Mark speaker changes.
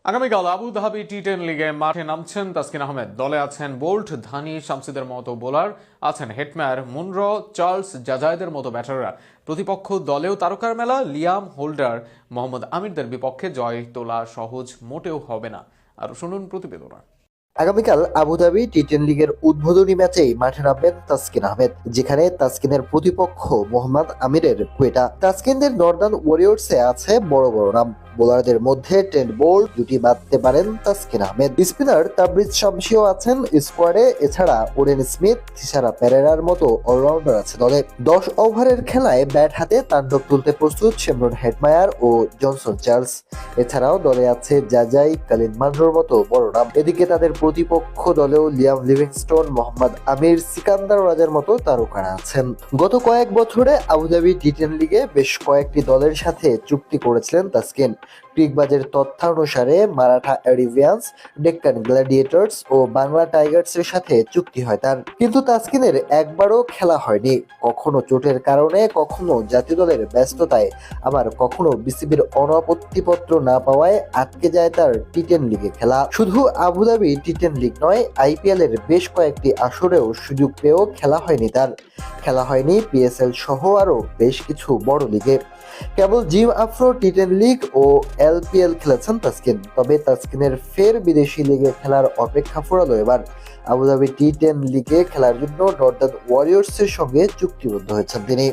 Speaker 1: আগামীকাল আবুধাবি টি10 লিগে মাঠে নামছেন তাসকিন আহমেদ। দলে আছেন বোল্ট, ধানি, শামসিদের মতো বোলার, আছেন হেটম্যার, মুনরো, চার্লস, জাজায়দের মতো ব্যাটাররা। প্রতিপক্ষ দলেও তারকার মেলা। লিয়াম, হোল্ডার, মোহাম্মদ আমিরদের বিপক্ষে জয় তোলা সহজ মোটেও হবে না। আর শুনুন প্রতিবেদনা।
Speaker 2: আগামীকাল আবুধাবি টি10 লিগের উদ্বোধনী ম্যাচেই মাঠে নামবেন তাসকিন আহমেদ, যেখানে তাসকিনের প্রতিপক্ষ মোহাম্মদ আমিরের কুয়েটা। তাসকিনদের নর্দার্ন ওয়ারিয়র্সে আছে বড় বড় নাম। বোলারদের মধ্যে ট্রেন্ট বোল্ট, জুটি বাঁধতে পারেন তাসকিন আহমেদ। স্পিনার তাবরিজ শামসিও আছেন স্কোয়াডে। এছাড়া ওডেন স্মিথ, থিসারা পেরেরার মতো অলরাউন্ডার আছে দলে। 10 ওভারের খেলায় ব্যাট হাতে তাণ্ডব তুলতে প্রস্তুত শেমরন হেটমায়ার ও জনসন চার্লস। এছাড়াও দলে আছে জাজাই, কালিন মানরোর মতো বড় নাম। এদিকে তাদের প্রতিপক্ষ দলেও লিয়াম লিভিংস্টোন, মোহাম্মদ আমির, সিকান্দার রাজার মতো তারকারা আছেন। গত কয়েক বছরে আবুধাবি টি10 লিগে বেশ কয়েকটি দলের সাথে চুক্তি করেছিলেন তাসকিন। ক্রিকবাজের তথ্যানুসারে মারাঠা এডিভিয়ান্স, ডেক্কান গ্ল্যাডিয়েটর্স ও বাংলা টাইগার্সের সাথে চুক্তি হয় তার। কিন্তু তাসকিনের একবারও খেলা হয়নি, কখনো চোটের কারণে, কখনো জাতীয় দলের ব্যস্ততায়, আবার কখনো বিসিবির অনাপত্তিপত্র না পাওয়ায় আটকে যায় তার টি10 লিগে খেলা। শুধু আবুধাবি টি10 লিগ নয়, আইপিএল এর বেশ কয়েকটি আসরেও সুযোগ পেয়েও খেলা হয়নি তার। খেলা হয়নি পিএসএল সহ আরো বেশ কিছু বড় লিগে। কেবল জিম আফ্রো টি10 লিগ ও এলপিএল খেলেছেন তাসকিন। তবে তাসকিনের ফের বিদেশি লিগে খেলার অপেক্ষা ফুরালো এবার। আবুধাবি টি10 লিগে খেলার জন্য নর্দার্ন ওয়ারিয়র্সের সঙ্গে চুক্তিবদ্ধ হয়েছেন তিনি।